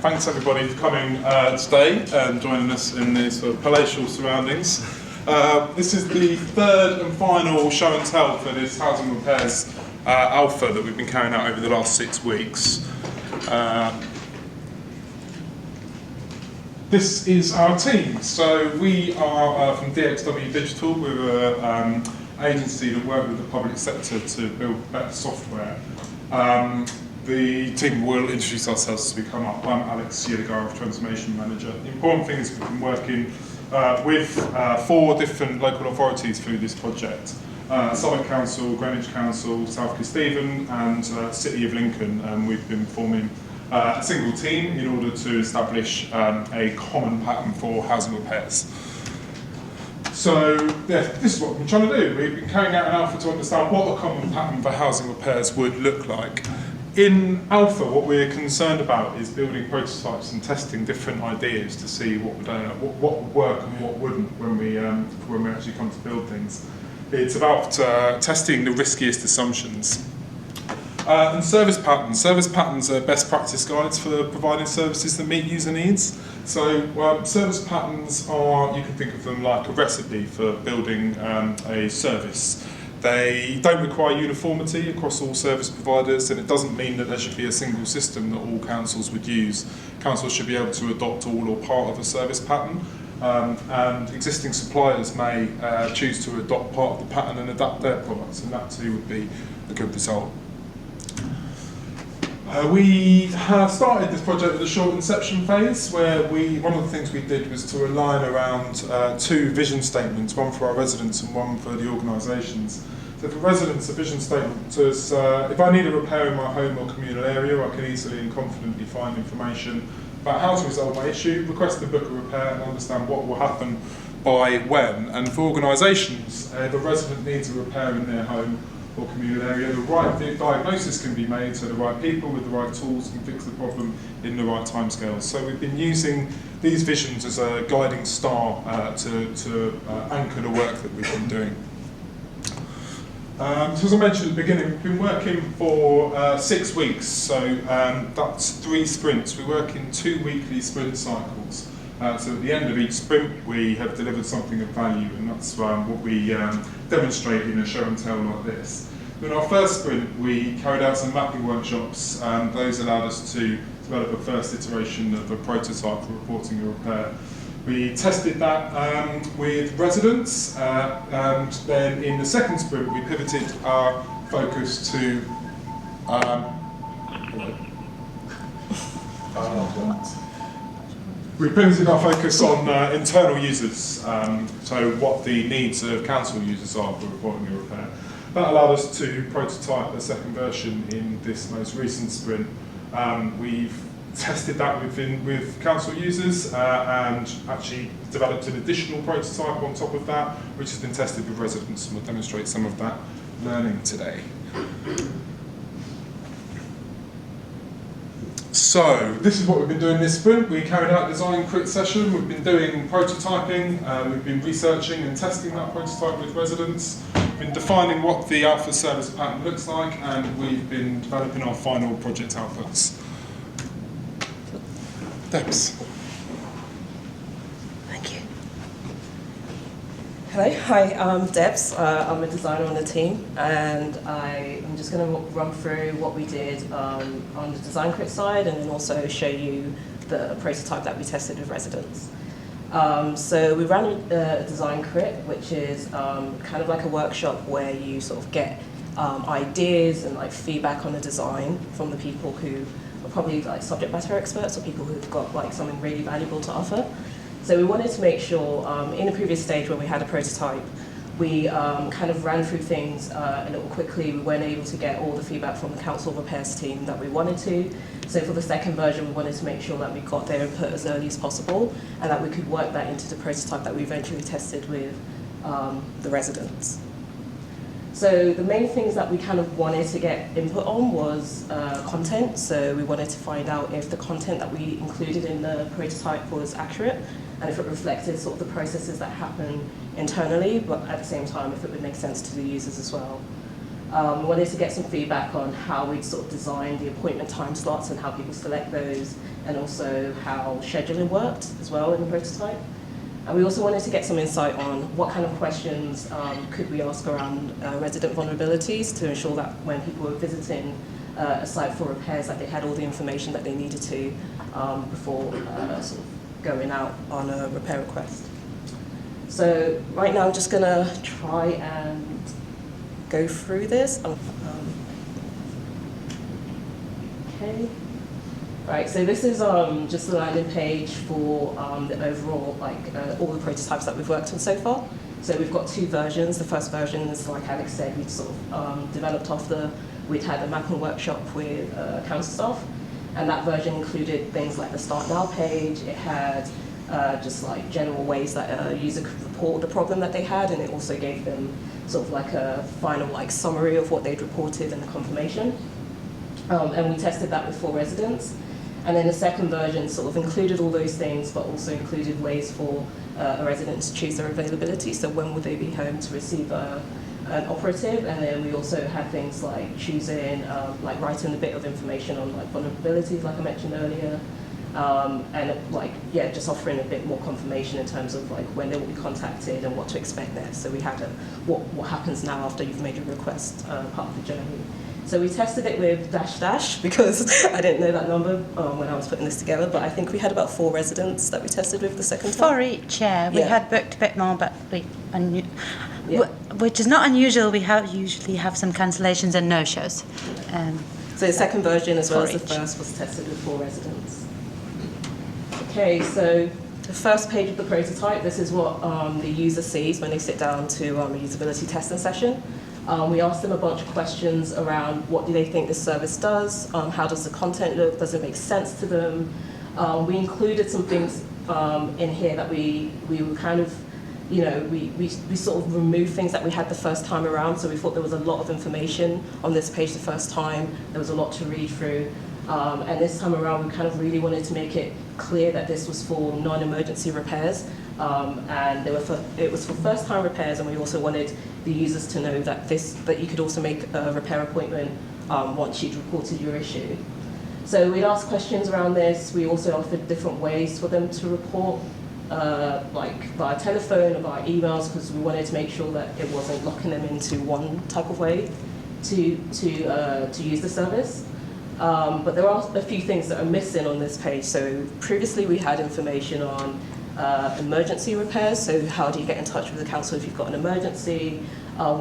Thanks everybody for coming today and joining us in these sort of palatial surroundings. This is the third and final show and tell for this housing repairs alpha that we've been carrying out over the last 6 weeks. This is our team. So we are from DXW Digital. We're an agency that work with the public sector to build better software. The team will introduce ourselves as we come up. I'm Alex Yedigarov, Transformation Manager. The important thing is we've been working with 4 different local authorities through this project. Southwark Council, Greenwich Council, South Kesteven and City of Lincoln. We've been forming a single team in order to establish a common pattern for housing repairs. So yeah, this is what we've been trying to do. We've been carrying out an alpha to understand what a common pattern for housing repairs would look like. In alpha, what we're concerned about is building prototypes and testing different ideas to see what would work and what wouldn't when we actually come to build things. It's about testing the riskiest assumptions. And service patterns. Service patterns are best practice guides for providing services that meet user needs. So service patterns are, you can think of them like a recipe for building a service. They don't require uniformity across all service providers, and it doesn't mean that there should be a single system that all councils would use. Councils should be able to adopt all or part of a service pattern, and existing suppliers may choose to adopt part of the pattern and adapt their products, and that too would be a good result. We have started this project with a short inception phase where one of the things we did was to align around 2 vision statements, one for our residents and one for the organisations. So for residents, the vision statement is, if I need a repair in my home or communal area, I can easily and confidently find information about how to resolve my issue, request to book a repair and understand what will happen by when. And for organisations, if a resident needs a repair in their home or communal area, the right diagnosis can be made, so the right people with the right tools can fix the problem in the right timescales. So we've been using these visions as a guiding star to anchor the work that we've been doing. So as I mentioned at the beginning, we've been working for 6 weeks, so that's 3 sprints. We work in 2 weekly sprint cycles. So at the end of each sprint, we have delivered something of value, and that's what we demonstrate in a show and tell like this. In our first sprint, we carried out some mapping workshops, and those allowed us to develop a first iteration of a prototype for reporting a repair. We tested that with residents, and then in the second sprint, we pivoted our focus to we pivoted our focus on internal users, so what the needs of council users are for reporting a repair. That allowed us to prototype a second version in this most recent sprint. We've tested that with council users and actually developed an additional prototype on top of that, which has been tested with residents, and we'll demonstrate some of that learning today. So, this is what we've been doing this sprint. We carried out a design crit session, we've been doing prototyping, we've been researching and testing that prototype with residents, we've been defining what the alpha service pattern looks like, and we've been developing our final project outputs. Debs. Thank you. Hello, hi, I'm Debs. I'm a designer on the team, and I'm just going to run through what we did on the design crit side, and then also show you the prototype that we tested with residents. So we ran a design crit, which is kind of like a workshop where you sort of get ideas and like feedback on the design from the people who are probably like subject matter experts or people who've got like something really valuable to offer. So we wanted to make sure, in a previous stage when we had a prototype, we kind of ran through things a little quickly. We weren't able to get all the feedback from the council repairs team that we wanted to. So for the second version, we wanted to make sure that we got their input as early as possible and that we could work that into the prototype that we eventually tested with the residents. So the main things that we kind of wanted to get input on was content. So we wanted to find out if the content that we included in the prototype was accurate and if it reflected sort of the processes that happen internally, but at the same time if it would make sense to the users as well. We wanted to get some feedback on how we'd sort of designed the appointment time slots and how people select those, and also how scheduling worked as well in the prototype. And we also wanted to get some insight on what kind of questions could we ask around resident vulnerabilities to ensure that when people were visiting a site for repairs, that they had all the information that they needed to before sort of going out on a repair request. So right now I'm just going to try and go through this. Okay. Right, so this is just the landing page for the overall, all the prototypes that we've worked on so far. So we've got 2 versions. The first version is, like Alex said, we'd sort of developed we'd had a mapping workshop with council staff, and that version included things like the Start Now page. It had just like general ways that a user could report the problem that they had, and it also gave them sort of like a final summary of what they'd reported and a confirmation. And we tested that with 4 residents. And then the second version sort of included all those things, but also included ways for a resident to choose their availability. So when would they be home to receive an operative? And then we also had things like choosing, writing a bit of information on vulnerabilities, like I mentioned earlier, and just offering a bit more confirmation in terms of when they will be contacted and what to expect there. So we had what happens now after you've made your request part of the journey. So we tested it with #, because I didn't know that number when I was putting this together, but I think we had about 4 residents that we tested with the second time. For each, yeah. We had booked a bit more, but which is not unusual. We usually have some cancellations and no-shows. So the second version, as well as the each. first, was tested with 4 residents. Okay, so the first page of the prototype, this is what the user sees when they sit down to a usability testing session. We asked them a bunch of questions around what do they think this service does, how does the content look, does it make sense to them. We included some things in here that we were kind of, we sort of removed things that we had the first time around, so we thought there was a lot of information on this page the first time, there was a lot to read through. And this time around, we kind of really wanted to make it clear that this was for non-emergency repairs, and it was for first-time repairs, and we also wanted the users to know that you could also make a repair appointment once you'd reported your issue. So we'd ask questions around this. We also offered different ways for them to report, like via telephone or via emails, because we wanted to make sure that it wasn't locking them into one type of way to use the service. But there are a few things that are missing on this page. So previously we had information on emergency repairs, so how do you get in touch with the council if you've got an emergency.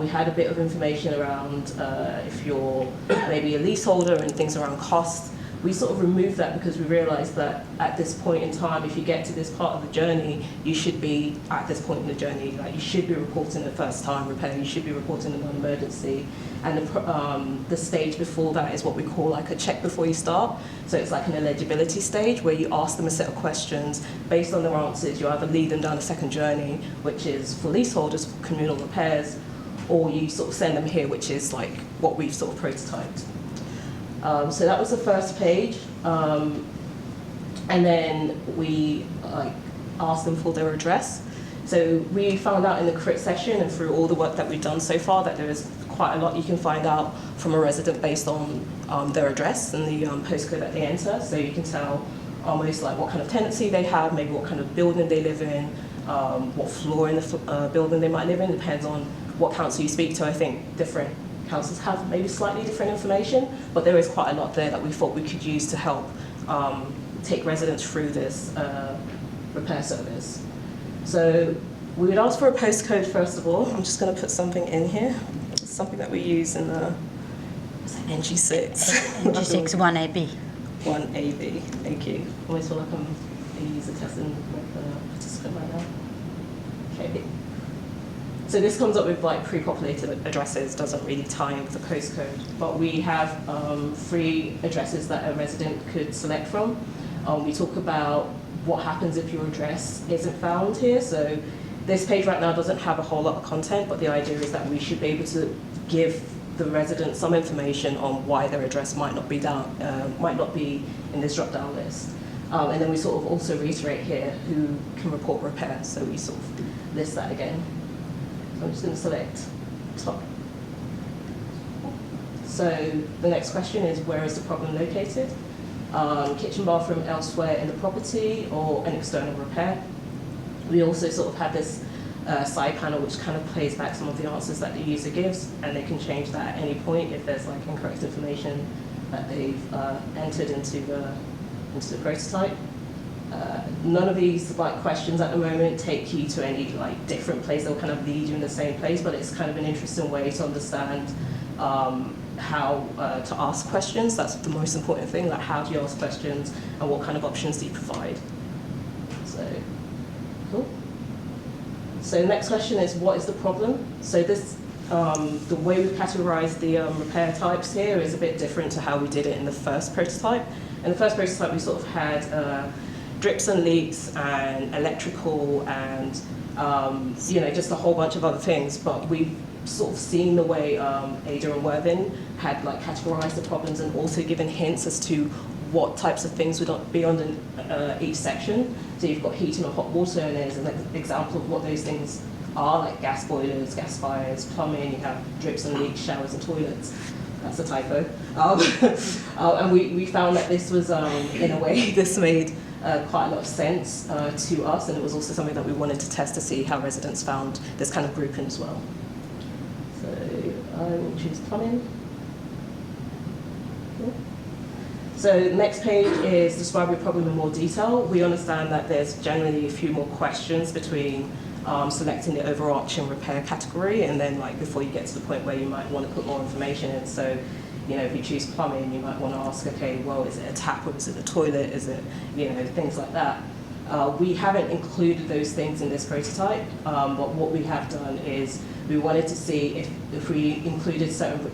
We had a bit of information around if you're maybe a leaseholder and things around cost. We sort of removed that because we realised that at this point in time, if you get to this part of the journey, you should be, at this point in the journey, you should be reporting the first time repair, you should be reporting the non-emergency. And the stage before that is what we call a check before you start. So it's like an eligibility stage where you ask them a set of questions. Based on their answers, you either lead them down a second journey, which is for leaseholders, for communal repairs, or you sort of send them here, which is what we've sort of prototyped. So that was the first page, and then we asked them for their address. So we found out in the crit session and through all the work that we've done so far that there is quite a lot you can find out from a resident based on their address and the postcode that they enter. So you can tell almost what kind of tenancy they have, maybe what kind of building they live in, what floor in the building they might live in. Depends on what council you speak to. I think different councils have maybe slightly different information, but there is quite a lot there that we thought we could use to help take residents through this repair service. So we would ask for a postcode first of all. I'm just going to put something in here. It's something that we use in the NG6. NG6 1AB. 1AB, thank you. I always feel like I'm a user testing with a participant right now. Okay. So this comes up with pre-populated addresses, doesn't really tie in with the postcode, but we have 3 addresses that a resident could select from. We talk about what happens if your address isn't found here. So this page right now doesn't have a whole lot of content, but the idea is that we should be able to give the resident some information on why their address might not be in this drop-down list. And then we sort of also reiterate here who can report repair, so we sort of list that again. So I'm just going to select top So the next question is, where is the problem located? Kitchen, bathroom elsewhere in the property or an external repair. We also sort of have this side panel which kind of plays back some of the answers that the user gives, and they can change that at any point if there's like incorrect information that they've entered into the prototype. None of these like questions at the moment take you to any like different place. They'll kind of lead you in the same place, but it's kind of an interesting way to understand how to ask questions. That's the most important thing, like how do you ask questions and what kind of options do you provide. So, cool. So the next question is, what is the problem? So this, the way we've categorized the repair types here is a bit different to how we did it in the first prototype. In the first prototype, we sort of had drips and leaks and electrical and you know, just a whole bunch of other things. But we've sort of seen the way Ada and Worthing had like categorized the problems and also given hints as to what types of things would be under each section. So you've got heating and hot water, and there's an example of what those things are, like gas boilers, gas fires, plumbing. You have drips and leaks, showers and toilets. That's a typo. And we found that this was, in a way, this made quite a lot of sense to us, and it was also something that we wanted to test to see how residents found this kind of grouping as well. So I will choose plumbing. Cool. So the next page is describe your problem in more detail. We understand that there's generally a few more questions between selecting the overarching repair category and then like before you get to the point where you might want to put more information in. So, you know, if you choose plumbing, you might want to ask, okay, well, is it a tap or is it a toilet? Is it, you know, things like that. We haven't included those things in this prototype, but what we have done is we wanted to see if we included certain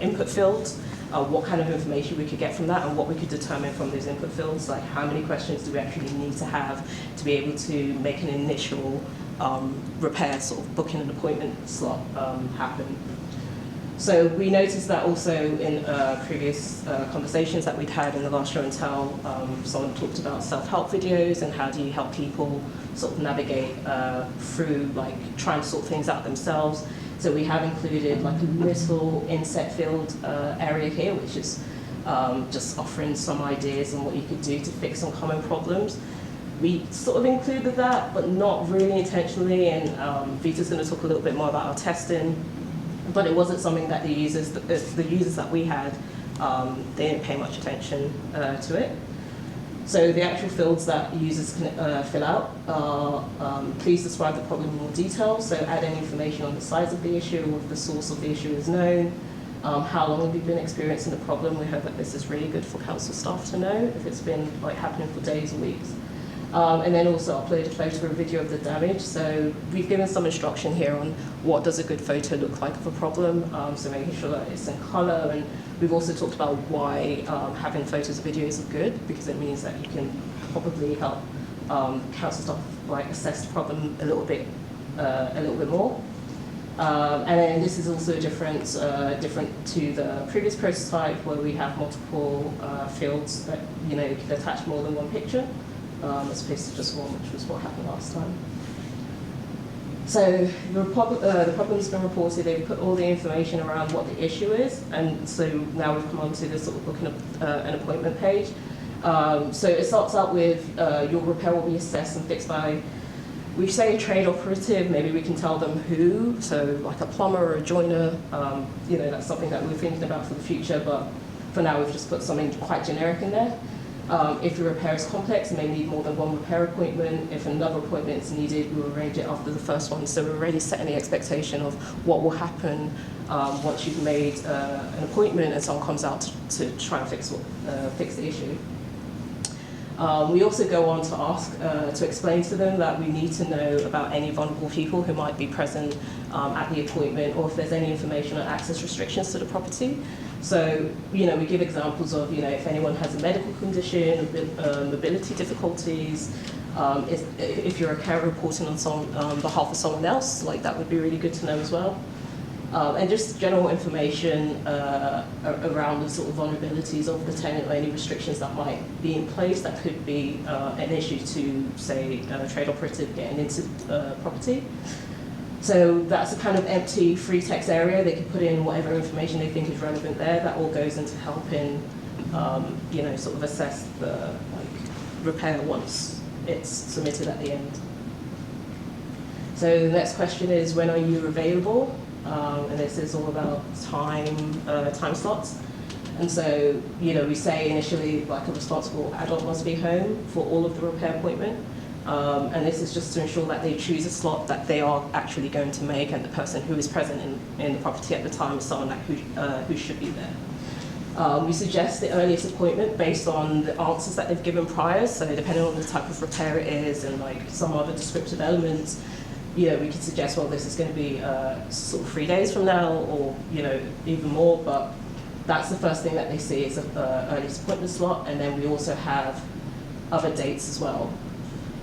input fields, what kind of information we could get from that and what we could determine from those input fields, like how many questions do we actually need to have to be able to make an initial repair, sort of booking an appointment slot happen. So we noticed that also in previous conversations that we'd had in the last show and tell, someone talked about self-help videos and how do you help people sort of navigate through like trying to sort things out themselves. So we have included like a little inset field area here, which is just offering some ideas on what you could do to fix some common problems. We sort of included that, but not really intentionally, and Vita's going to talk a little bit more about our testing. But it wasn't something that the users that we had, they didn't pay much attention to it. So the actual fields that users can fill out are, please describe the problem in more detail. So add any information on the size of the issue, or if the source of the issue is known. How long have you been experiencing the problem? We hope that this is really good for council staff to know if it's been like happening for days or weeks. And then also upload a photo or video of the damage. So we've given some instruction here on what does a good photo look like of a problem, so making sure that it's in colour. And we've also talked about why having photos and videos are good, because it means that you can probably help council staff like assess the problem a little bit more. And then this is also different to the previous prototype, where we have multiple fields that you can attach more than one picture. As opposed to just one, which was what happened last time. So the problem's been reported. They've put all the information around what the issue is, and so now we've come on to this sort of booking an appointment page. So it starts out with your repair will be assessed and fixed by, we say a trade operative. Maybe we can tell them who. So like a plumber or a joiner. That's something that we're thinking about for the future. But for now, we've just put something quite generic in there. If the repair is complex, it may need more than one repair appointment. If another appointment is needed, we'll arrange it after the first one. So we're already setting the expectation of what will happen once you've made an appointment and someone comes out to try and fix the issue. We also go on to ask, to explain to them that we need to know about any vulnerable people who might be present at the appointment, or if there's any information on access restrictions to the property. So, we give examples of, if anyone has a medical condition, mobility difficulties, if you're a carer reporting on behalf of someone else, like that would be really good to know as well. And just general information around the sort of vulnerabilities of the tenant or any restrictions that might be in place that could be an issue to, say, a trade operative getting into property. So that's a kind of empty free text area. They can put in whatever information they think is relevant there. That all goes into helping, you know, sort of assess the repair once it's submitted at the end. So the next question is, when are you available? And this is all about time slots. And so, you know, we say initially like a responsible adult must be home for all of the repair appointment. And this is just to ensure that they choose a slot that they are actually going to make, and the person who is present in the property at the time is someone that who should be there. We suggest the earliest appointment based on the answers that they've given prior. So depending on the type of repair it is and like some other descriptive elements, you know, we could suggest, well, this is going to be sort of 3 days from now, or, you know, even more. But that's the first thing that they see is the earliest appointment slot. And then we also have other dates as well.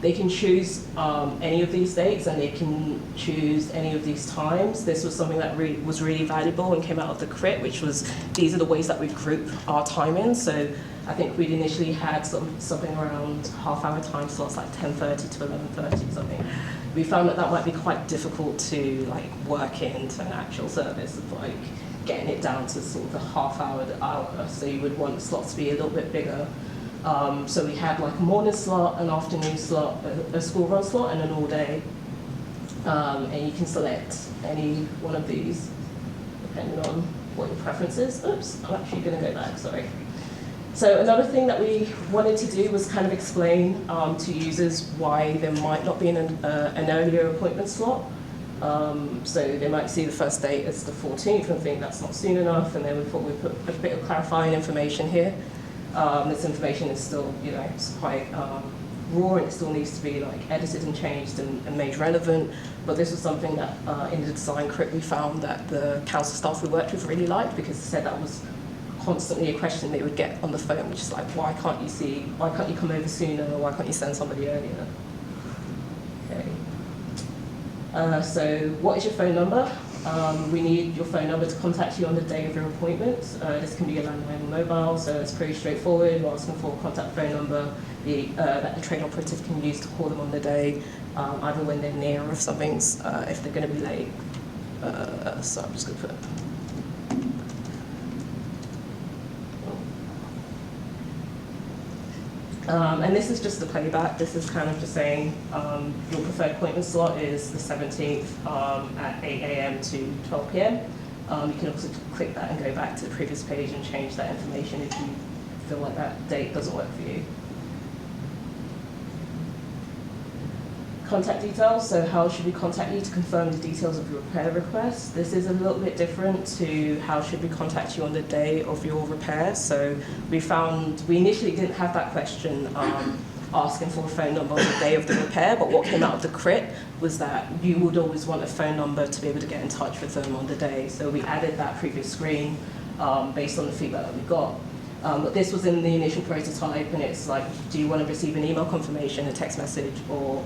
They can choose any of these dates, and they can choose any of these times. This was something that was really valuable and came out of the crit, which was these are the ways that we group our time in. So I think we'd initially had something around half-hour time slots, like 10:30 to 11:30 something. We found that that might be quite difficult to like work into an actual service of like getting it down to sort of the half-hour to hour. So you would want the slots to be a little bit bigger. So we had like a morning slot, an afternoon slot, a school run slot, and an all day. And you can select any one of these depending on what your preference is. Oops, I'm actually going to go back, sorry. So another thing that we wanted to do was kind of explain to users why there might not be an earlier appointment slot. So they might see the first date as the 14th and think that's not soon enough, and then we thought we'd put a bit of clarifying information here. This information is still, you know, it's quite raw, and it still needs to be like edited and changed and made relevant. But this was something that in the design crit we found that the council staff we worked with really liked, because they said that was constantly a question they would get on the phone, which is like, why can't you come over sooner, or why can't you send somebody earlier? Okay. So what is your phone number? We need your phone number to contact you on the day of your appointment. This can be a landline or mobile, so it's pretty straightforward. We're asking for a contact phone number that the train operative can use to call them on the day, either when they're near or if if they're going to be late. So I'm just going to put. And this is just the playback. This is kind of just saying your preferred appointment slot is the 17th at 8 a.m. to 12 p.m. You can also click that and go back to the previous page and change that information if you feel like that date doesn't work for you. Contact details, so how should we contact you to confirm the details of your repair request? This is a little bit different to how should we contact you on the day of your repair. So we found, we initially didn't have that question asking for a phone number on the day of the repair, but what came out of the crit was that you would always want a phone number to be able to get in touch with them on the day. So we added that previous screen based on the feedback that we got. But this was in the initial prototype, and it's like, do you want to receive an email confirmation, a text message, or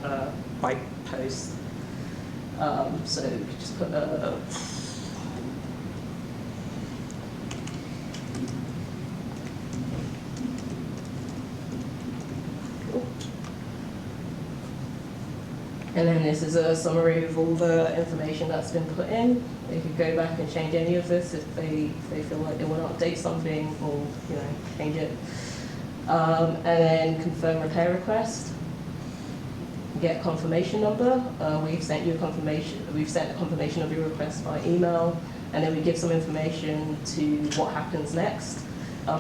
by post? So you could just put And then this is a summary of all the information that's been put in. They could go back and change any of this if they feel like they want to update something or, you know, change it. And then confirm repair request. Get confirmation number. We've sent you a confirmation. We've sent a confirmation of your request by email, and then we give some information to what happens next.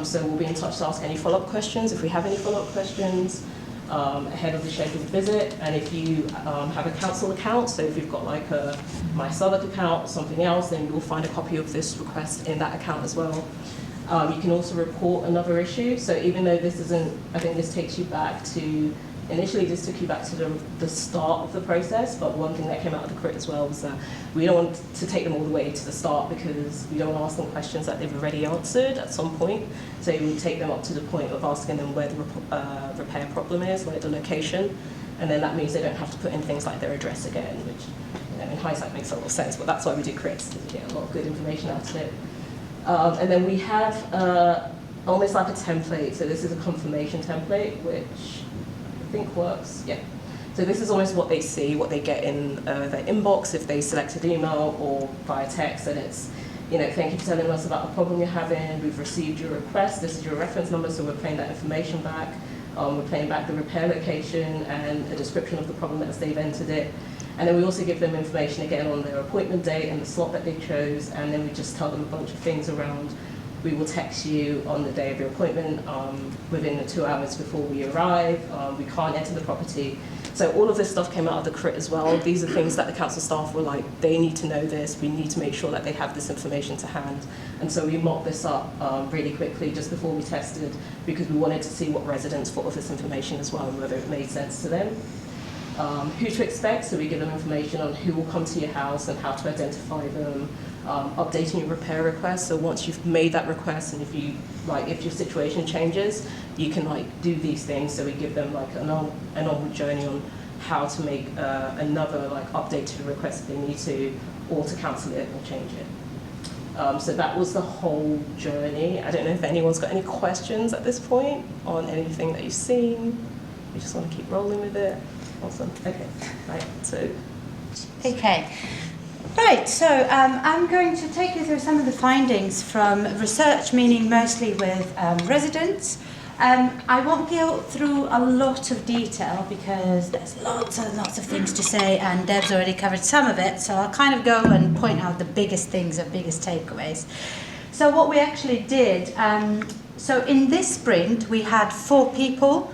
So we'll be in touch to ask any follow-up questions if we have any follow-up questions. Ahead of the scheduled visit, and if you have a council account, so if you've got like a My Southwark account or something else, then you'll find a copy of this request in that account as well. You can also report another issue, so even though this isn't, I think this takes you back to, initially this took you back to the start of the process, but one thing that came out of the crit as well was that we don't want to take them all the way to the start, because we don't want to ask them questions that they've already answered at some point. So we take them up to the point of asking them where the repair problem is, where the location, and then that means they don't have to put in things like their address again, which, you know, in hindsight makes a lot of sense, but that's why we do crits, because we get a lot of good information out of it. And then we have almost like a template, so this is a confirmation template, which I think works, yeah. So this is almost what they see, what they get in their inbox if they selected email or via text, and it's, you know, thank you for telling us about the problem you're having, we've received your request, this is your reference number, so we're playing that information back. We're playing back the repair location and a description of the problem as they've entered it. And then we also give them information again on their appointment date and the slot that they chose, and then we just tell them a bunch of things around, we will text you on the day of your appointment within the 2 hours before we arrive, we can't enter the property. So all of this stuff came out of the crit as well. These are things that the council staff were like, they need to know this, we need to make sure that they have this information to hand. And so we mocked this up really quickly just before we tested, because we wanted to see what residents thought of this information as well and whether it made sense to them. Who to expect, so we give them information on who will come to your house and how to identify them, updating your repair request. So once you've made that request and if your situation changes, you can do these things. So we give them an onward journey on how to make another update to the request if they need to, or to cancel it or change it. So that was the whole journey. I don't know if anyone's got any questions at this point on anything that you've seen. You just want to keep rolling with it. Awesome. Okay. Right. So. Okay. Right, so I'm going to take you through some of the findings from research, meaning mostly with residents. I won't go through a lot of detail because there's lots and lots of things to say, and Deb's already covered some of it, so I'll kind of go and point out the biggest things, the biggest takeaways. So what we actually did, so in this sprint we had 4 people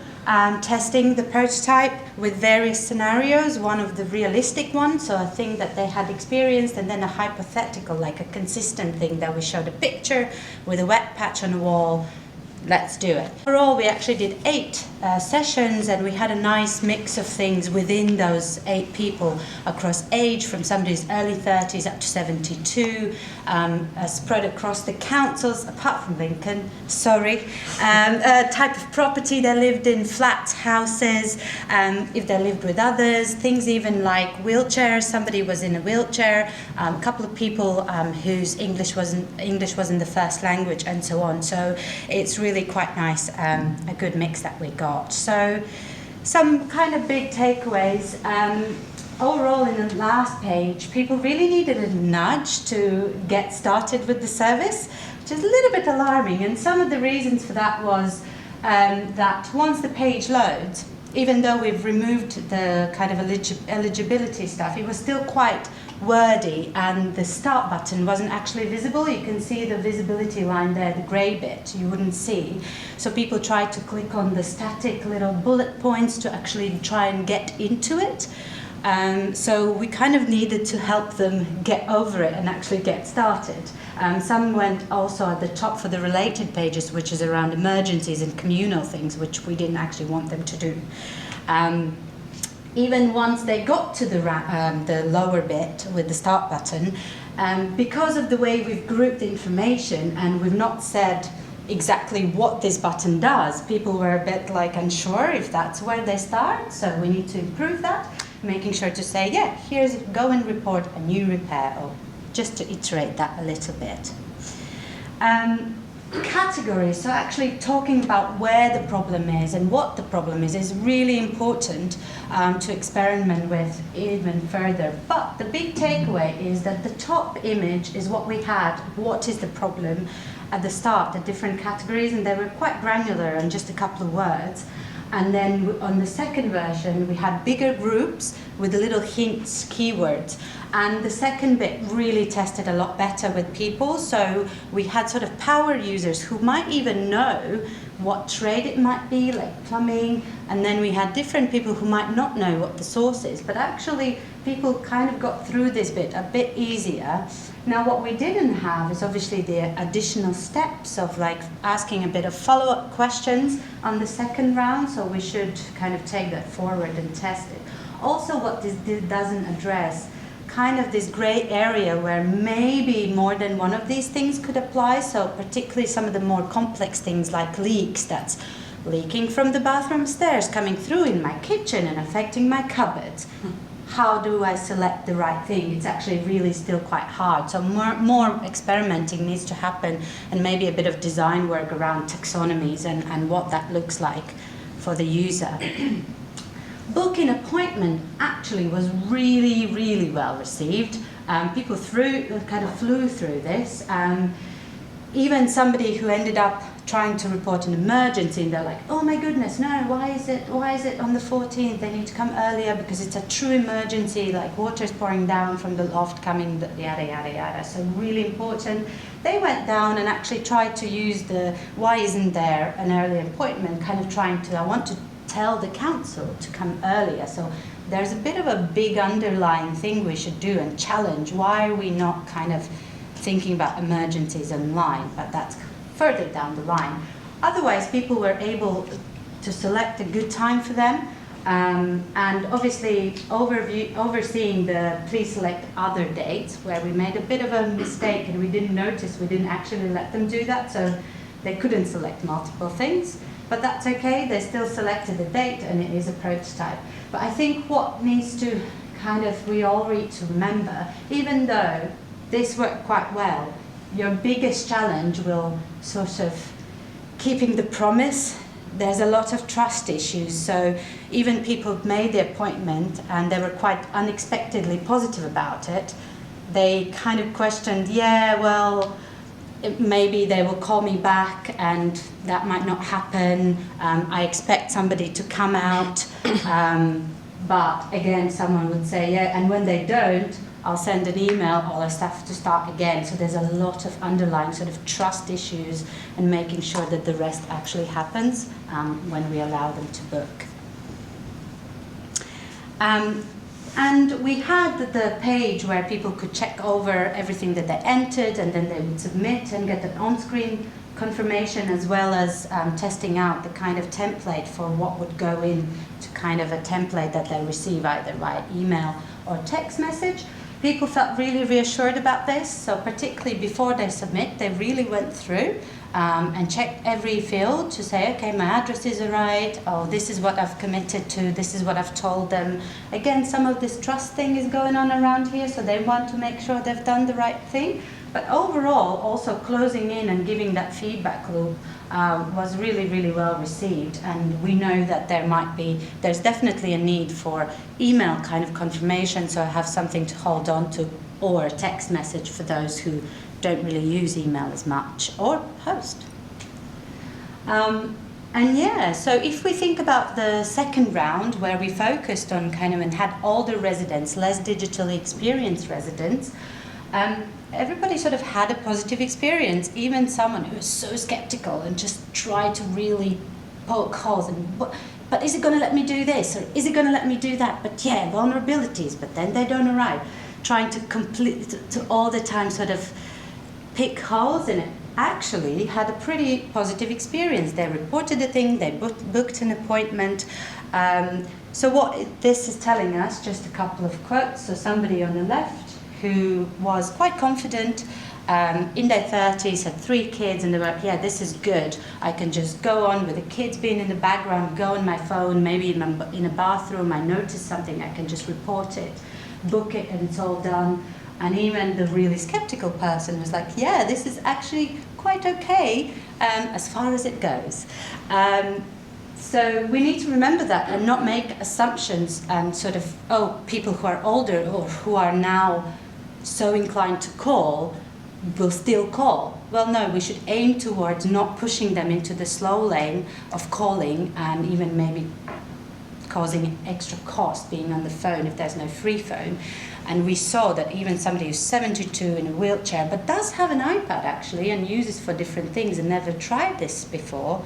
testing the prototype with various scenarios, one of the realistic ones, so a thing that they had experienced, and then a hypothetical, like a consistent thing that we showed a picture with a wet patch on the wall. Let's do it. Overall, we actually did 8 sessions, and we had a nice mix of things within those 8 people across age, from somebody's early 30s up to 72, spread across the councils, apart from Lincoln, type of property they lived in, flats, houses, if they lived with others, things even like wheelchairs, somebody was in a wheelchair, a couple of people whose English wasn't the first language, and so on. So it's really quite nice, a good mix that we got. So some kind of big takeaways. Overall, in the last page, people really needed a nudge to get started with the service, which is a little bit alarming. And some of the reasons for that was that once the page loads, even though we've removed the kind of eligibility stuff, it was still quite wordy, and the start button wasn't actually visible. You can see the visibility line there, the grey bit, you wouldn't see. So people tried to click on the static little bullet points to actually try and get into it. So we kind of needed to help them get over it and actually get started. Some went also at the top for the related pages, which is around emergencies and communal things, which we didn't actually want them to do. Even once they got to the lower bit with the start button, because of the way we've grouped the information and we've not said exactly what this button does, people were a bit unsure if that's where they start, so we need to improve that, making sure to say, yeah, here's go and report a new repair, or just to iterate that a little bit. Categories, so actually talking about where the problem is and what the problem is really important to experiment with even further. But the big takeaway is that the top image is what we had, what is the problem at the start, the different categories, and they were quite granular and just a couple of words. And then on the second version, we had bigger groups with the little hints, keywords. And the second bit really tested a lot better with people. So we had sort of power users who might even know what trade it might be, like plumbing. And then we had different people who might not know what the source is. But actually, people kind of got through this bit a bit easier. Now, what we didn't have is obviously the additional steps of asking a bit of follow-up questions on the second round. So we should kind of take that forward and test it. Also, what this doesn't address, kind of this gray area where maybe more than one of these things could apply. So particularly some of the more complex things like leaks, that's leaking from the bathroom stairs, coming through in my kitchen and affecting my cupboards. How do I select the right thing? It's actually really still quite hard. So more experimenting needs to happen, and maybe a bit of design work around taxonomies and what that looks like for the user. Booking appointment actually was really, really well received. People kind of flew through this. Even somebody who ended up trying to report an emergency, and they're like, oh my goodness, no, why is it on the 14th? They need to come earlier because it's a true emergency, like water's pouring down from the loft coming, yada, yada, yada. So really important. They went down and actually tried to use the why isn't there an early appointment, kind of trying to, I want to tell the council to come earlier. So there's a bit of a big underlying thing we should do and challenge. Why are we not kind of thinking about emergencies online? But that's further down the line. Otherwise, people were able to select a good time for them, and obviously overseeing the please select other dates, where we made a bit of a mistake and we didn't notice, we didn't actually let them do that, so they couldn't select multiple things. But that's okay, they still selected a date and it is a prototype. But I think what needs to we all need to remember, even though this worked quite well, your biggest challenge will sort of keeping the promise. There's a lot of trust issues, so even people made the appointment and they were quite unexpectedly positive about it. They kind of questioned, yeah, well, maybe they will call me back and that might not happen. I expect somebody to come out, but again, someone would say, yeah, and when they don't, I'll send an email, all our stuff to start again. So there's a lot of underlying sort of trust issues and making sure that the rest actually happens when we allow them to book. And we had the page where people could check over everything that they entered, and then they would submit and get an on-screen confirmation, as well as testing out the kind of template for what would go in to kind of a template that they receive either via email or text message. People felt really reassured about this, so particularly before they submit, they really went through and checked every field to say, okay, my address is right, oh, this is what I've committed to, this is what I've told them. Again, some of this trust thing is going on around here, so they want to make sure they've done the right thing. But overall, also closing in and giving that feedback loop was really, really well received. And we know that there's definitely a need for email kind of confirmation, so I have something to hold on to, or a text message for those who don't really use email as much, or post. And yeah, so if we think about the second round, where we focused on kind of and had older residents, less digitally experienced residents, everybody sort of had a positive experience, even someone who was so skeptical and just tried to really poke holes and, but is it going to let me do this, or is it going to let me do that? But yeah, vulnerabilities, but then they don't arrive. Trying to all the time sort of pick holes in it. Actually had a pretty positive experience. They reported the thing, they booked an appointment. So what this is telling us, just a couple of quotes. So somebody on the left who was quite confident, in their 30s, had 3 kids, and they were like, yeah, this is good. I can just go on with the kids being in the background, go on my phone, maybe in a bathroom, I notice something, I can just report it, book it, and it's all done. And even the really skeptical person was like, yeah, this is actually quite okay as far as it goes. So we need to remember that and not make assumptions and sort of, oh, people who are older or who are now so inclined to call will still call. Well, no, we should aim towards not pushing them into the slow lane of calling and even maybe causing extra cost being on the phone if there's no free phone. And we saw that even somebody who's 72 in a wheelchair, but does have an iPad actually and uses for different things and never tried this before,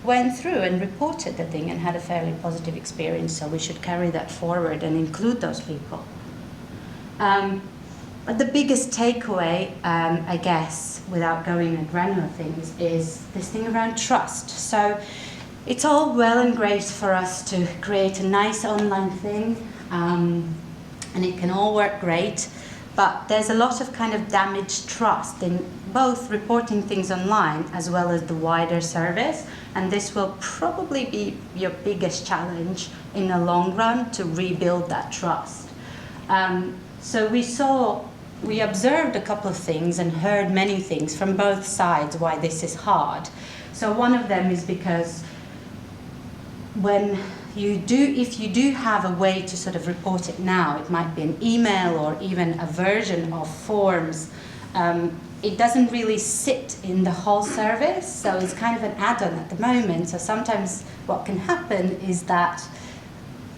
went through and reported the thing and had a fairly positive experience. So we should carry that forward and include those people. But the biggest takeaway, I guess, without going into granular things, is this thing around trust. So it's all well and great for us to create a nice online thing, and it can all work great, but there's a lot of kind of damaged trust in both reporting things online as well as the wider service, and this will probably be your biggest challenge in the long run to rebuild that trust. So we observed a couple of things and heard many things from both sides why this is hard. So one of them is because when if you do have a way to sort of report it now, it might be an email or even a version of forms. It doesn't really sit in the whole service, so it's kind of an add-on at the moment. So sometimes what can happen is that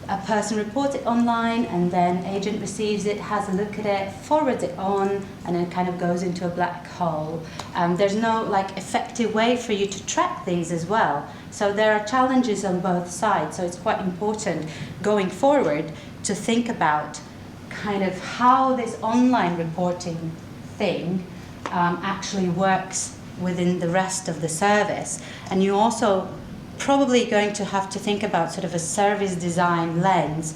a person reports it online and then agent receives it, has a look at it, forwards it on, and then kind of goes into a black hole. There's no like effective way for you to track these as well. So there are challenges on both sides. So it's quite important going forward to think about kind of how this online reporting thing actually works within the rest of the service. And you also probably going to have to think about sort of a service design lens,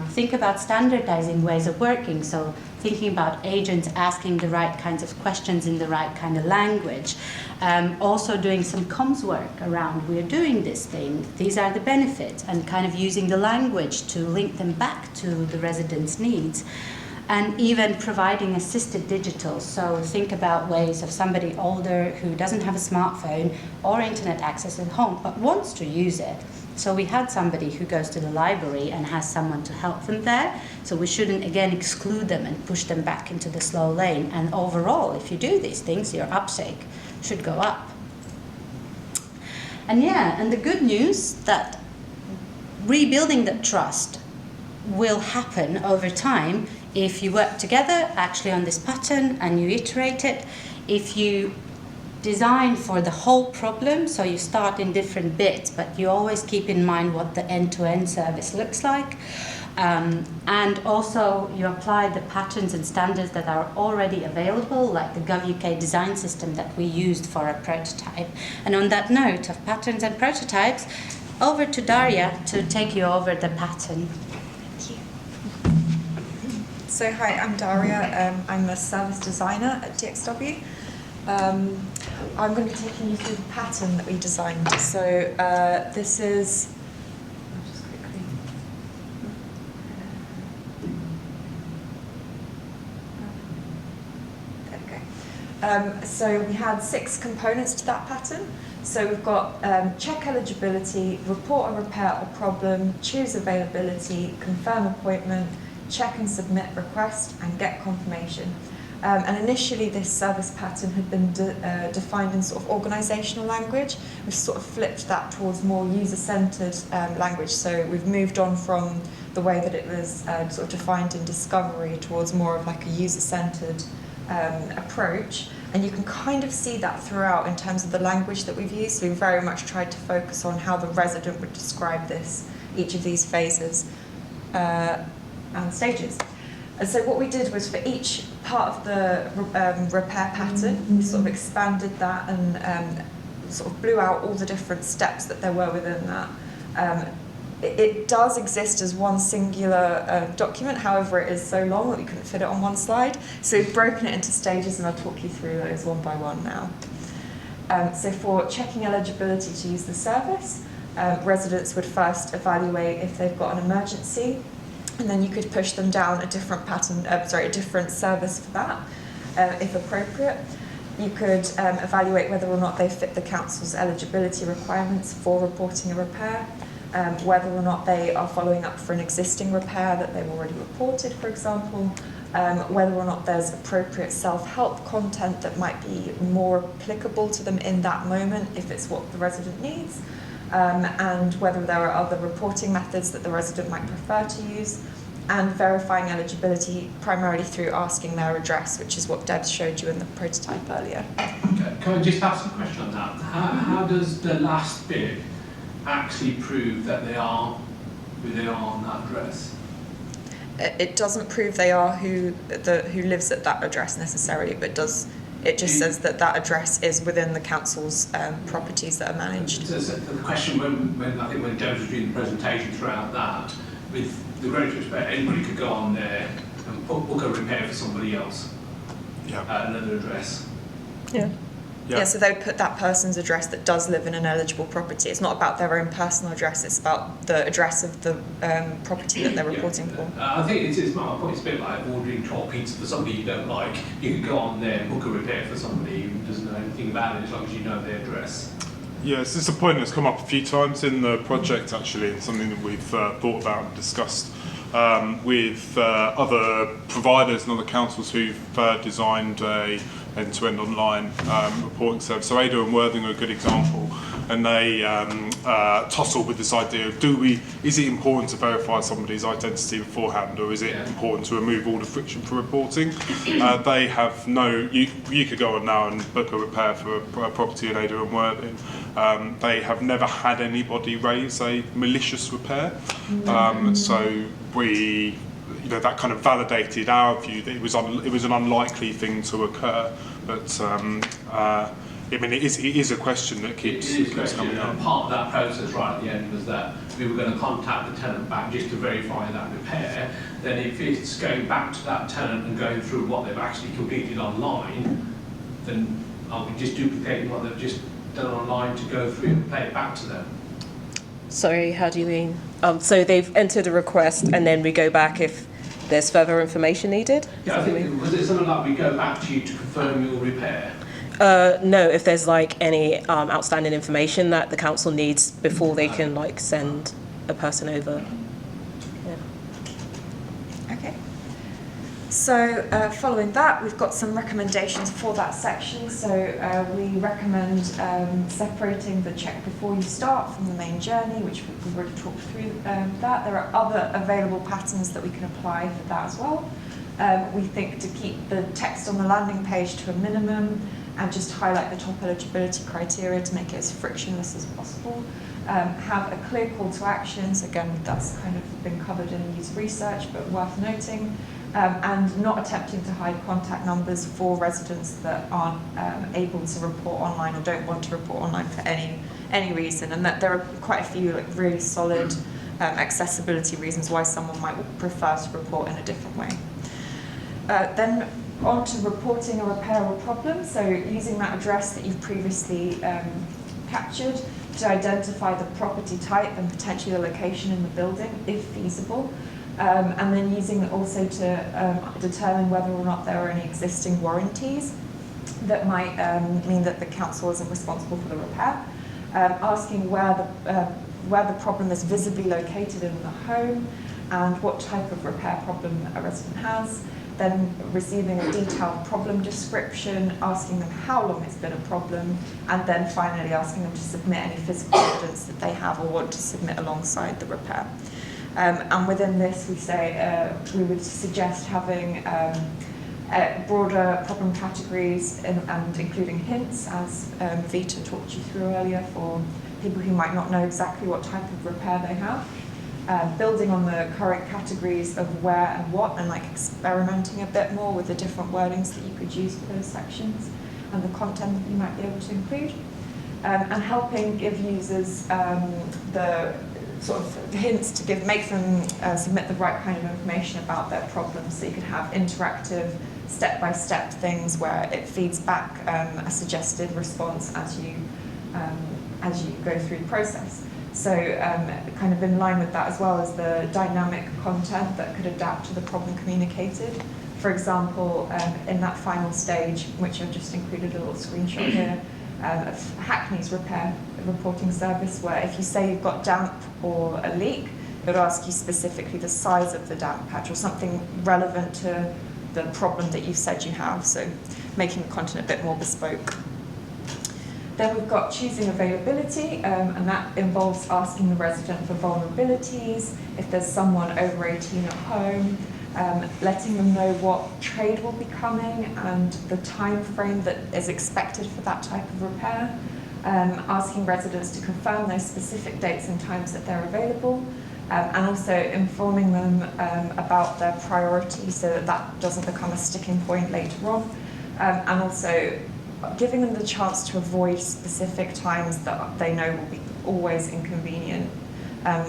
think about standardizing ways of working, so thinking about agents asking the right kinds of questions in the right kind of language, also doing some comms work around we're doing this thing, these are the benefits, and kind of using the language to link them back to the residents' needs. And even providing assisted digital. So think about ways of somebody older who doesn't have a smartphone or internet access at home, but wants to use it. So we had somebody who goes to the library and has someone to help them there. So we shouldn't, again, exclude them and push them back into the slow lane. And overall, if you do these things, your uptake should go up. And yeah, and the good news that rebuilding that trust will happen over time if you work together actually on this pattern and you iterate it. If you design for the whole problem, so you start in different bits, but you always keep in mind what the end-to-end service looks like. And also you apply the patterns and standards that are already available, like the GovUK design system that we used for a prototype. And on that note of patterns and prototypes, over to Daria to take you over the pattern. So hi, I'm Daria. I'm a service designer at DXW. I'm going to be taking you through the pattern that we designed. So this is, I'll just quickly. There we go. So we had 6 components to that pattern. So we've got check eligibility, report a repair or problem, choose availability, confirm appointment, check and submit request, and get confirmation. And initially this service pattern had been defined in sort of organisational language. We've sort of flipped that towards more user-centred language. So we've moved on from the way that it was sort of defined in Discovery towards more of like a user-centred approach. And you can kind of see that throughout in terms of the language that we've used. So we've very much tried to focus on how the resident would describe this, each of these phases. And stages. And so what we did was for each part of the repair pattern, we sort of expanded that and sort of blew out all the different steps that there were within that. It does exist as one singular document, however it is so long that we couldn't fit it on one slide. So we've broken it into stages and I'll talk you through those one by one now. So for checking eligibility to use the service, residents would first evaluate if they've got an emergency, and then you could push them down a different pattern, a different service for that, if appropriate. You could evaluate whether or not they fit the council's eligibility requirements for reporting a repair, whether or not they are following up for an existing repair that they've already reported, for example, whether or not there's appropriate self-help content that might be more applicable to them in that moment if it's what the resident needs. And whether there are other reporting methods that the resident might prefer to use, and verifying eligibility primarily through asking their address, which is what Debs showed you in the prototype earlier. Okay. Can I just ask a question on that? How does the last bit actually prove that they are who they are on that address? It doesn't prove they are who lives at that address necessarily, but it just says that that address is within the council's properties that are managed. So the question when Debs was doing the presentation throughout that, with the greatest respect, anybody could go on there and book a repair for somebody else at another address. Yeah, so they would put that person's address that does live in an eligible property. It's not about their own personal address, it's about the address of the property that they're reporting for. I think it's my point, it's a bit like ordering hot pizza for somebody you don't like. You can go on there and book a repair for somebody who doesn't know anything about it as long as you know their address. Yes, it's a point that's come up a few times in the project actually, and something that we've thought about and discussed with other providers and other councils who've designed a end-to-end online reporting service. So Ada and Worthing are a good example, and they tussle with this idea of is it important to verify somebody's identity beforehand, or is it important to remove all the friction for reporting? They have you could go on now and book a repair for a property in Ada and Worthing. They have never had anybody raise a malicious repair, so that kind of validated our view that it was an unlikely thing to occur. But I mean, it is a question that keeps coming up. And part of that process right at the end was that we were going to contact the tenant back just to verify that repair. Then if it's going back to that tenant and going through what they've actually completed online, then I'll be just duplicating what they've just done online to go through and play it back to them. Sorry, how do you mean? So they've entered a request and then we go back if there's further information needed? Yeah, I think, was it something like we go back to you to confirm your repair? No, if there's like any outstanding information that the council needs before they can like send a person over. Yeah. Okay. So following that, we've got some recommendations for that section. So we recommend separating the check before you start from the main journey, which we've already talked through that. There are other available patterns that we can apply for that as well. We think to keep the text on the landing page to a minimum and just highlight the top eligibility criteria to make it as frictionless as possible. Have a clear call to actions. Again, that's kind of been covered in user research, but worth noting. And not attempting to hide contact numbers for residents that aren't able to report online or don't want to report online for any reason. And that there are quite a few like really solid accessibility reasons why someone might prefer to report in a different way. Then on to reporting a repair or problem. So using that address that you've previously captured to identify the property type and potentially the location in the building if feasible. And then using it also to determine whether or not there are any existing warranties that might mean that the council isn't responsible for the repair. Asking where the problem is visibly located in the home and what type of repair problem a resident has. Then receiving a detailed problem description, asking them how long it's been a problem, and then finally asking them to submit any physical evidence that they have or want to submit alongside the repair. And within this, we say we would suggest having broader problem categories and including hints, as Vita talked you through earlier, for people who might not know exactly what type of repair they have. Building on the current categories of where and what, and like experimenting a bit more with the different wordings that you could use for those sections and the content that you might be able to include. And helping give users the sort of hints to make them submit the right kind of information about their problems, so you could have interactive step-by-step things where it feeds back a suggested response as you go through the process. So kind of in line with that as well as the dynamic content that could adapt to the problem communicated. For example, in that final stage, which I've just included a little screenshot here, of Hackney's repair reporting service, where if you say you've got damp or a leak, it would ask you specifically the size of the damp patch or something relevant to the problem that you've said you have, so making the content a bit more bespoke. Then we've got choosing availability, and that involves asking the resident for vulnerabilities, if there's someone over 18 at home, letting them know what trade will be coming and the time frame that is expected for that type of repair, asking residents to confirm those specific dates and times that they're available, and also informing them about their priority so that that doesn't become a sticking point later on, and also giving them the chance to avoid specific times that they know will be always inconvenient,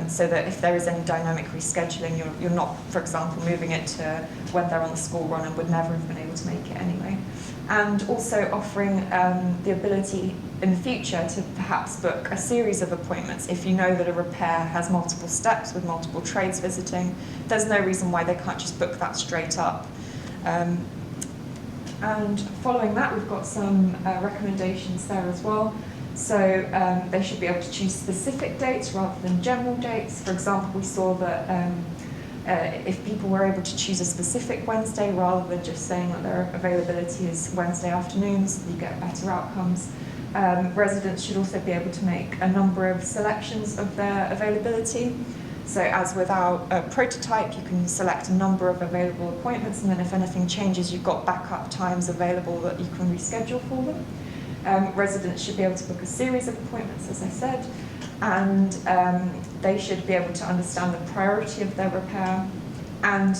so that if there is any dynamic rescheduling, you're not, for example, moving it to when they're on the school run and would never have been able to make it anyway. And also offering the ability in the future to perhaps book a series of appointments. If you know that a repair has multiple steps with multiple trades visiting, there's no reason why they can't just book that straight up. And following that, we've got some recommendations there as well. So they should be able to choose specific dates rather than general dates. For example, we saw that if people were able to choose a specific Wednesday rather than just saying that their availability is Wednesday afternoons, you get better outcomes. Residents should also be able to make a number of selections of their availability. So as with our prototype, you can select a number of available appointments, and then if anything changes, you've got backup times available that you can reschedule for them. Residents should be able to book a series of appointments, as I said, and they should be able to understand the priority of their repair, and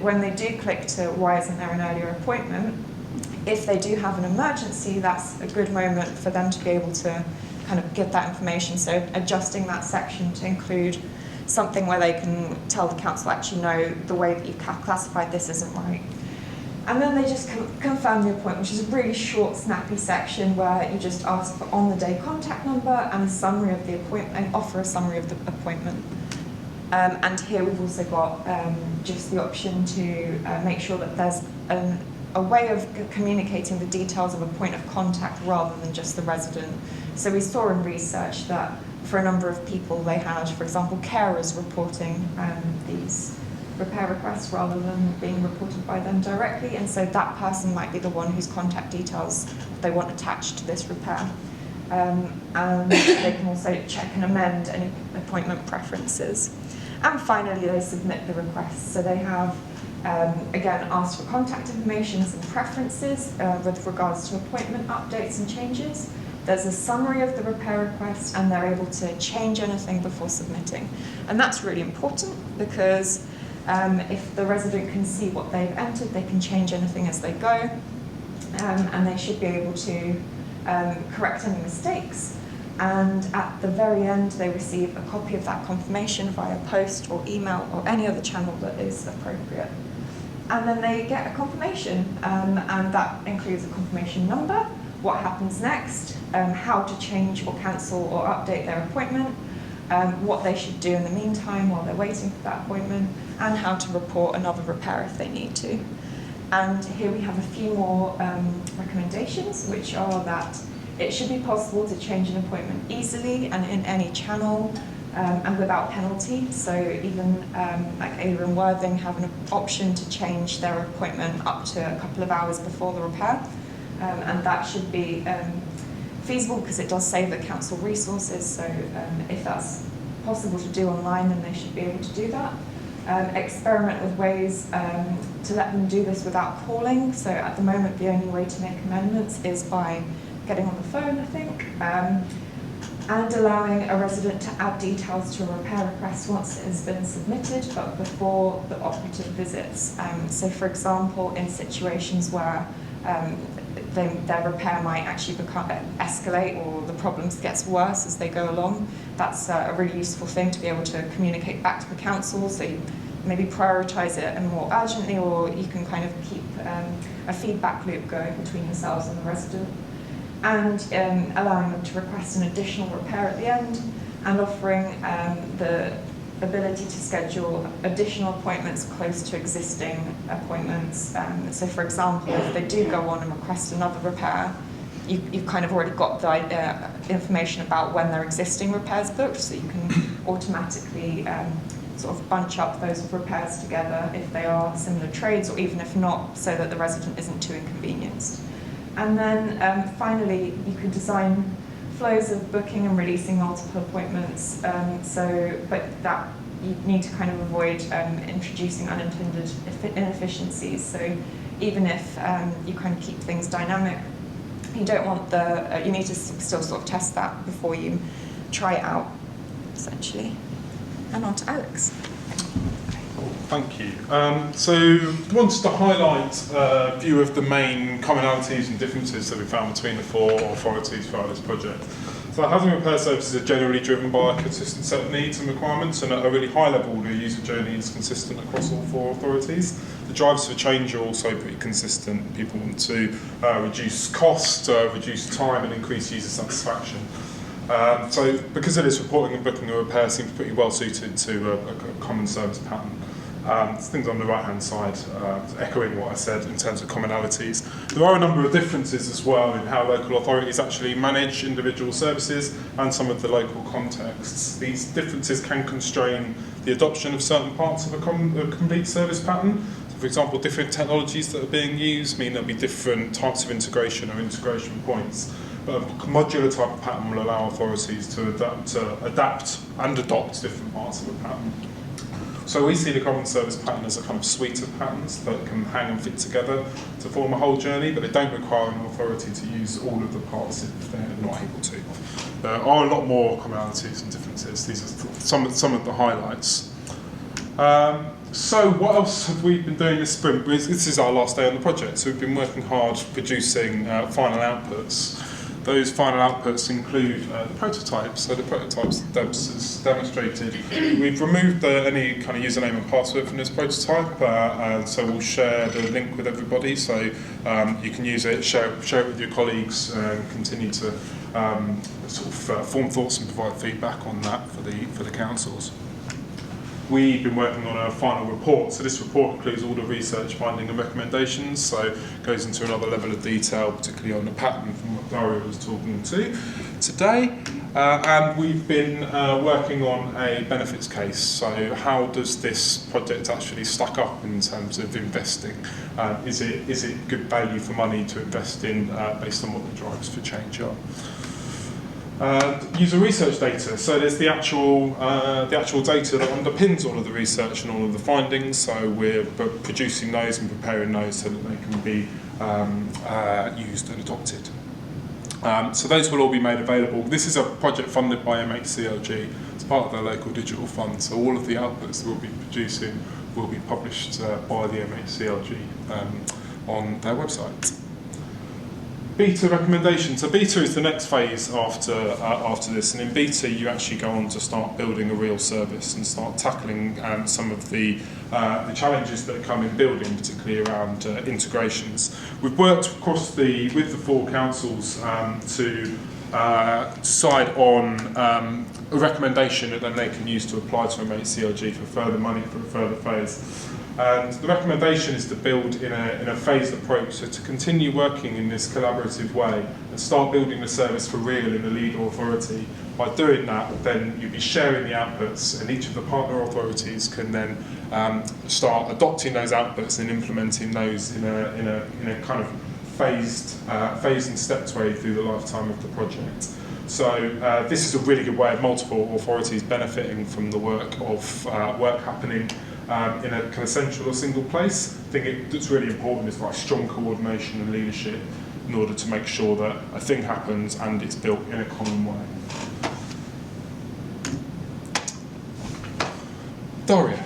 when they do click to why isn't there an earlier appointment, if they do have an emergency, that's a good moment for them to be able to kind of give that information. So adjusting that section to include something where they can tell the council, actually, no, the way that you classified this isn't right. And then they just confirm the appointment, which is a really short, snappy section where you just ask for on-the-day contact number and a summary of the appointment, and offer a summary of the appointment. And here we've also got just the option to make sure that there's a way of communicating the details of a point of contact rather than just the resident. So we saw in research that for a number of people they had, for example, carers reporting these repair requests rather than being reported by them directly, and so that person might be the one whose contact details they want attached to this repair. And they can also check and amend any appointment preferences. And finally, they submit the request. So they have, again, asked for contact information and preferences with regards to appointment updates and changes. There's a summary of the repair request, and they're able to change anything before submitting. And that's really important because if the resident can see what they've entered, they can change anything as they go, and they should be able to correct any mistakes. And at the very end, they receive a copy of that confirmation via post or email or any other channel that is appropriate. And then they get a confirmation, and that includes a confirmation number, what happens next, how to change or cancel or update their appointment, what they should do in the meantime while they're waiting for that appointment, and how to report another repair if they need to. And here we have a few more recommendations, which are that it should be possible to change an appointment easily and in any channel and without penalty. So even like Ayla and Worthing have an option to change their appointment up to a couple of hours before the repair. And that should be feasible because it does save the council resources. So if that's possible to do online, then they should be able to do that. Experiment with ways to let them do this without calling. So at the moment, the only way to make amendments is by getting on the phone, I think, and allowing a resident to add details to a repair request once it has been submitted, but before the operative visits. So for example, in situations where their repair might actually escalate or the problems gets worse as they go along, that's a really useful thing to be able to communicate back to the council. So you maybe prioritise it and more urgently, or you can kind of keep a feedback loop going between yourselves and the resident. And allowing them to request an additional repair at the end, and offering the ability to schedule additional appointments close to existing appointments. So for example, if they do go on and request another repair, you've kind of already got the information about when their existing repairs booked, so you can automatically sort of bunch up those repairs together if they are similar trades, or even if not, so that the resident isn't too inconvenienced. And then finally, you could design flows of booking and releasing multiple appointments. But that you need to kind of avoid introducing unintended inefficiencies. So even if you kind of keep things dynamic, you don't want you need to still sort of test that before you try it out, essentially. And on to Alex. Thank you. So I wanted to highlight a few of the main commonalities and differences that we found between the four authorities throughout this project. So housing repair services are generally driven by a consistent set of needs and requirements, and at a really high level the user journey is consistent across all four authorities. The drivers for change are also pretty consistent. People want to reduce cost, reduce time and increase user satisfaction. So because of this, reporting and booking a repair seems pretty well suited to a common service pattern. Things on the right-hand side, echoing what I said in terms of commonalities. There are a number of differences as well in how local authorities actually manage individual services and some of the local contexts. These differences can constrain the adoption of certain parts of a complete service pattern. So, for example, different technologies that are being used mean there'll be different types of integration or integration points. But a modular type of pattern will allow authorities to adapt and adopt different parts of a pattern. So we see the common service pattern as a kind of suite of patterns that can hang and fit together to form a whole journey, but they don't require an authority to use all of the parts if they're not able to. There are a lot more commonalities and differences. These are some of the highlights. So what else have we been doing this sprint? This is our last day on the project, so we've been working hard producing final outputs. Those final outputs include the prototypes. So the prototypes Debs has demonstrated. We've removed any kind of username and password from this prototype, so we'll share the link with everybody, so you can use it, share it with your colleagues, and continue to form thoughts and provide feedback on that for the councils. We've been working on a final report, so this report includes all the research, finding and recommendations, so it goes into another level of detail, particularly on the pattern from what Daria was talking to today. And we've been working on a benefits case, so how does this project actually stack up in terms of investing? Is it good value for money to invest in based on what the drivers for change are? User research data. So there's the actual data that underpins all of the research and all of the findings. So we're producing those and preparing those so that they can be used and adopted. So those will all be made available. This is a project funded by MHCLG. It's part of their local digital fund. So all of the outputs that we'll be producing will be published by the MHCLG on their website. Beta recommendation. So beta is the next phase after this, and in beta you actually go on to start building a real service and start tackling some of the challenges that come in building, particularly around integrations. We've worked with the 4 councils to decide on a recommendation that then they can use to apply to MHCLG for further money for a further phase. And the recommendation is to build in a phased approach, so to continue working in this collaborative way and start building the service for real in the lead authority. By doing that, then you'll be sharing the outputs, and each of the partner authorities can then start adopting those outputs and implementing those in a kind of phased and stepped way through the lifetime of the project. So this is a really good way of multiple authorities benefiting from the work happening in a kind of central or single place. I think that's really important is like strong coordination and leadership in order to make sure that a thing happens and it's built in a common way. Daria.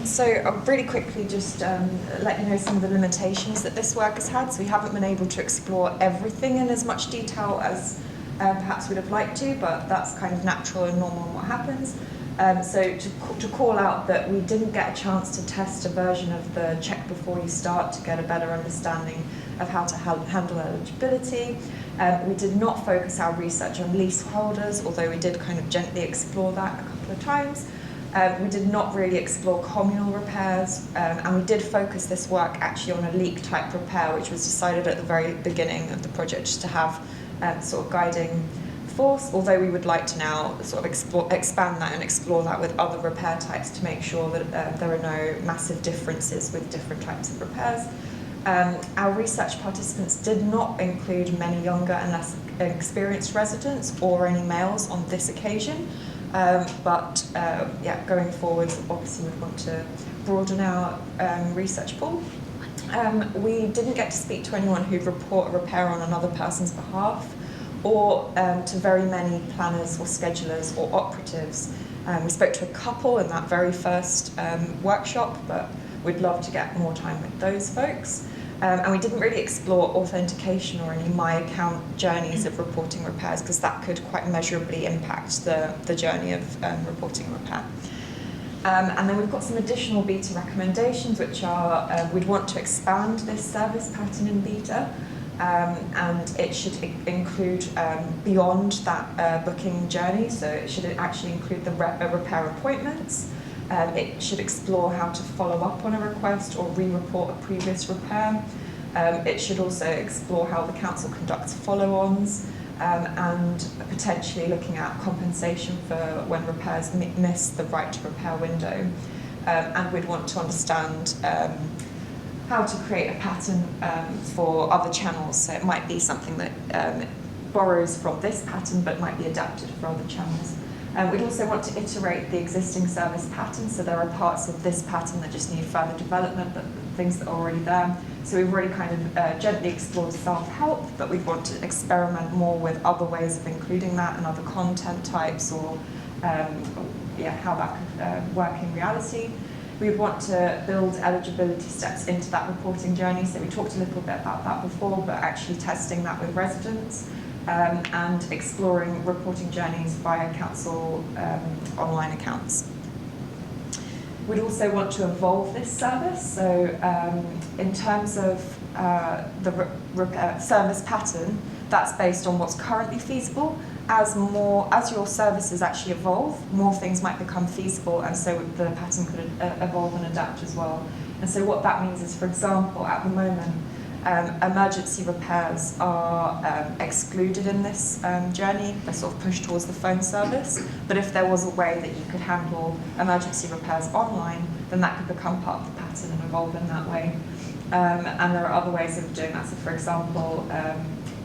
So I'll really quickly just let you know some of the limitations that this work has had. So we haven't been able to explore everything in as much detail as perhaps we'd have liked to, but that's kind of natural and normal in what happens. So to call out that we didn't get a chance to test a version of the check before you start to get a better understanding of how to handle eligibility. We did not focus our research on leaseholders, although we did kind of gently explore that a couple of times. We did not really explore communal repairs, and we did focus this work actually on a leak type repair, which was decided at the very beginning of the project just to have sort of guiding force, although we would like to now sort of expand that and explore that with other repair types to make sure that there are no massive differences with different types of repairs. Our research participants did not include many younger and less experienced residents or any males on this occasion, but going forward, obviously we want to broaden our research pool. We didn't get to speak to anyone who'd report a repair on another person's behalf, or to very many planners or schedulers or operatives. We spoke to a couple in that very first workshop, but we'd love to get more time with those folks. And we didn't really explore authentication or any My Account journeys of reporting repairs, because that could quite measurably impact the journey of reporting a repair. And then we've got some additional beta recommendations, which are we'd want to expand this service pattern in beta. And it should include beyond that booking journey, so it should actually include the repair appointments. It should explore how to follow up on a request or re-report a previous repair. It should also explore how the council conducts follow-ons and potentially looking at compensation for when repairs miss the right to repair window. And we'd want to understand how to create a pattern for other channels. So it might be something that borrows from this pattern but might be adapted for other channels. We'd also want to iterate the existing service pattern, so there are parts of this pattern that just need further development, but things that are already there. So we've already kind of gently explored self-help, but we'd want to experiment more with other ways of including that and other content types, or how that could work in reality. We'd want to build eligibility steps into that reporting journey, so we talked a little bit about that before, but actually testing that with residents. And exploring reporting journeys via council online accounts. We'd also want to evolve this service, so in terms of the service pattern, that's based on what's currently feasible. As your services actually evolve, more things might become feasible, and so the pattern could evolve and adapt as well. And so what that means is, for example, at the moment, emergency repairs are excluded in this journey. They're sort of pushed towards the phone service. But if there was a way that you could handle emergency repairs online, then that could become part of the pattern and evolve in that way. And there are other ways of doing that. So, for example,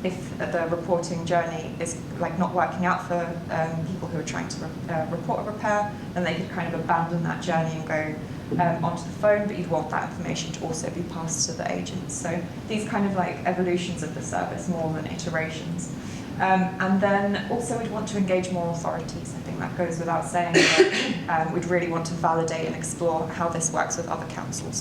if the reporting journey is like not working out for people who are trying to report a repair, then they could kind of abandon that journey and go onto the phone, but you'd want that information to also be passed to the agents. So these kind of like evolutions of the service more than iterations. And then also we'd want to engage more authorities. I think that goes without saying, but we'd really want to validate and explore how this works with other councils.